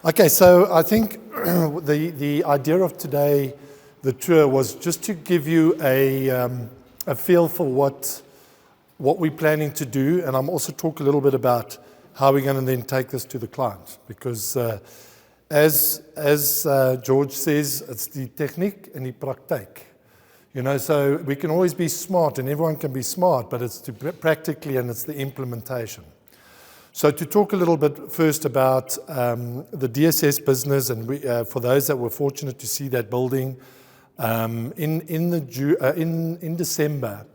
Okay, so I think the idea of today, the tour, was just to give you a feel for what we're planning to do, and I'm also talk a little bit about how we're going to then take this to the client, because as George says, it's the technique and the praktijk. You know, so we can always be smart, and everyone can be smart, but it's practically, and it's the implementation. So to talk a little bit first about the DSS business, and for those that were fortunate to see that building, in December,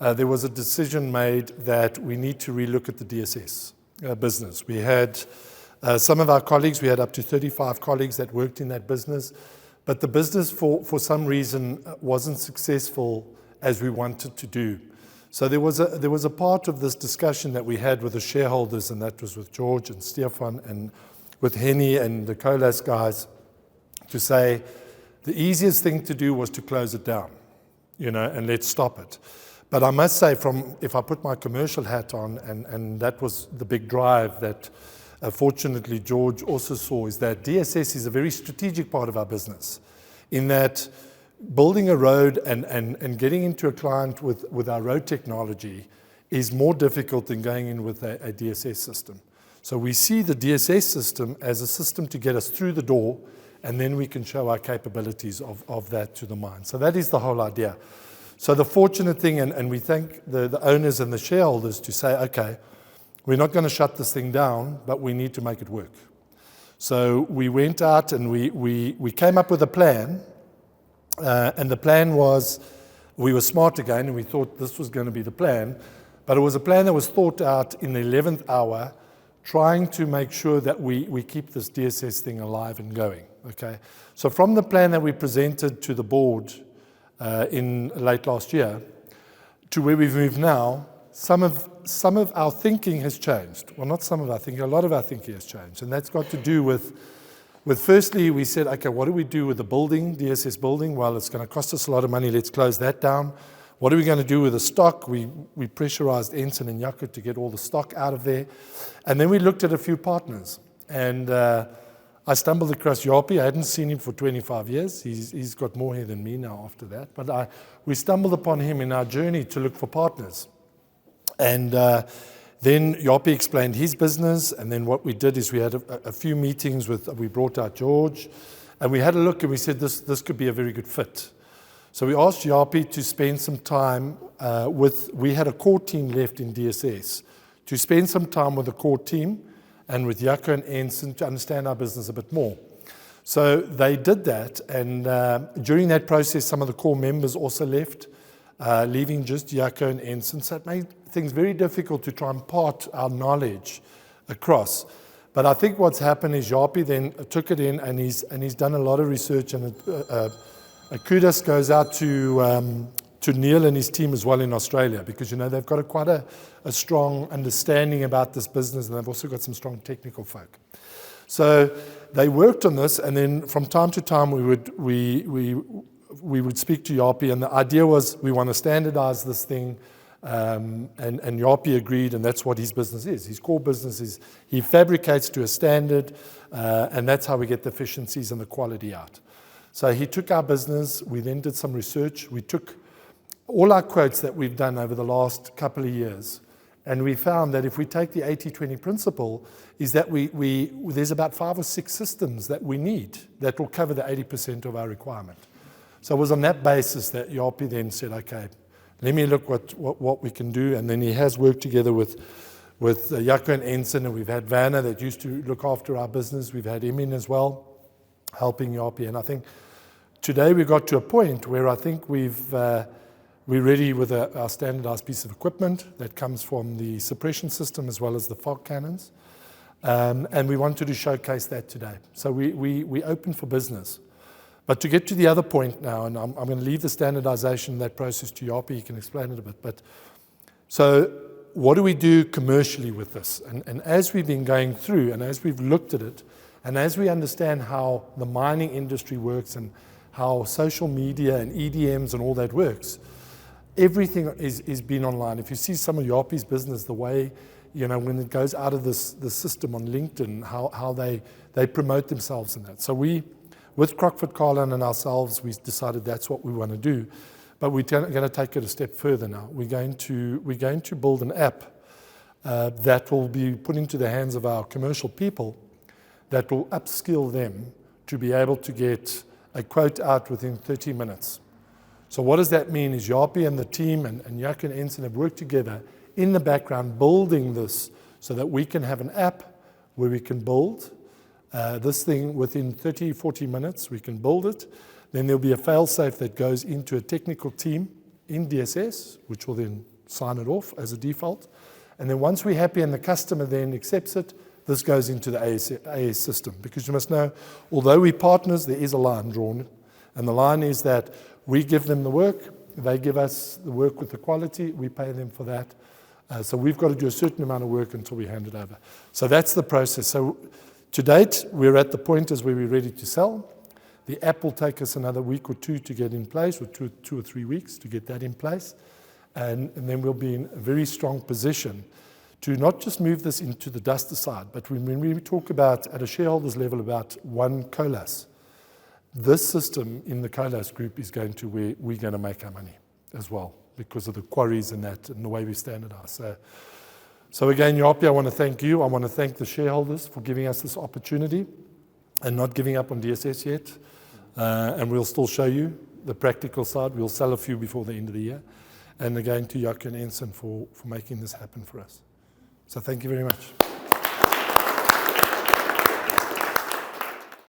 there was a decision made that we need to relook at the DSS business. We had some of our colleagues, we had up to 35 colleagues that worked in that business, but the business for some reason wasn't successful as we wanted to do. So there was a part of this discussion that we had with the shareholders, and that was with George and Stefan and with Henny and the Colas guys, to say the easiest thing to do was to close it down, you know, and let's stop it. But I must say, if I put my commercial hat on, and that was the big drive that fortunately George also saw, is that DSS is a very strategic part of our business, in that building a road and getting into a client with our road technology is more difficult than going in with a DSS system. So we see the DSS system as a system to get us through the door, and then we can show our capabilities of that to the mine. So that is the whole idea. So the fortunate thing, and we thank the owners and the shareholders to say, okay, we're not going to shut this thing down, but we need to make it work. So we went out and we came up with a plan. And the plan was, we were smart again, and we thought this was going to be the plan, but it was a plan that was thought out in the 11th hour, trying to make sure that we keep this DSS thing alive and going, okay? So from the plan that we presented to the board in late last year, to where we've moved now, some of our thinking has changed. Well, not some of our thinking, a lot of our thinking has changed, and that's got to do with firstly, we said, okay, what do we do with the building, DSS building? Well, it's going to cost us a lot of money. Let's close that down. What are we going to do with the stock? We pressurized Ensign and Jaco to get all the stock out of there. And then we looked at a few partners. And I stumbled across Japie. I hadn't seen him for 25 years. He's got more hair than me now after that. But we stumbled upon him in our journey to look for partners. And then Japie explained his business, and then what we did is we had a few meetings we brought out George, and we had a look and we said this could be a very good fit. So we asked Japie to spend some time we had a core team left in DSS, to spend some time with the core team and with Jaco and Ensign to understand our business a bit more. So they did that, and during that process, some of the core members also left, leaving just Jaco and Ensign. So it made things very difficult to try and part our knowledge across. But I think what's happened is Japie then took it in, and he's done a lot of research, and a kudos goes out to Neil and his team as well in Australia, because, you know, they've got quite a strong understanding about this business, and they've also got some strong technical folk. So they worked on this, and then from time to time we would speak to Japie, and the idea was we want to standardize this thing. And Japie agreed, and that's what his business is. His core business is he fabricates to a standard, and that's how we get the efficiencies and the quality out. So he took our business, we then did some research, we took all our quotes that we've done over the last couple of years, and we found that if we take the 80-20 principle, is that there's about 5 or 6 systems that we need that will cover the 80% of our requirement. So it was on that basis that Japie then said, okay, let me look what we can do. And then he has worked together with Jaco and Ensign, and we've had Vanna that used to look after our business. We've had Emin as well, helping Japie. And I think today we got to a point where I think we're ready with our standardized piece of equipment that comes from the suppression system as well as the fog cannons. And we wanted to showcase that today. So we open for business. But to get to the other point now, and I'm going to leave the standardization, that process to Japie, he can explain it a bit. But so what do we do commercially with this? And as we've been going through, and as we've looked at it, and as we understand how the mining industry works and how social media and EDMs and all that works, everything is been online. If you see some of Japie's business, the way when it goes out of the system on LinkedIn, how they promote themselves in that. So with Crockford, Carlin and ourselves, we decided that's what we want to do. But we're going to take it a step further now. We're going to build an app that will be put into the hands of our commercial people that will upskill them to be able to get a quote out within 30 minutes. So what does that mean is Japie and the team and Jaco and Ensign have worked together in the background building this so that we can have an app where we can build this thing within 30, 40 minutes. We can build it. Then there'll be a fail-safe that goes into a technical team in DSS, which will then sign it off as a default. And then once we're happy and the customer then accepts it, this goes into the AS system. Because you must know, although we're partners, there is a line drawn. And the line is that we give them the work, they give us the work with the quality, we pay them for that. So we've got to do a certain amount of work until we hand it over. So that's the process. So to date, we're at the point as where we're ready to sell. The app will take us another week or two to get in place, or two or 3 weeks to get that in place. And then we'll be in a very strong position to not just move this into the duster side, but when we talk about, at a shareholders level, about one colas, this system in the colas group is going to where we're going to make our money as well, because of the quarries and that and the way we standardize. So again, Japie, I want to thank you. I want to thank the shareholders for giving us this opportunity and not giving up on DSS yet. And we'll still show you the practical side. We'll sell a few before the end of the year. And again, to Jaco and Ensign for making this happen for us. So thank you very much.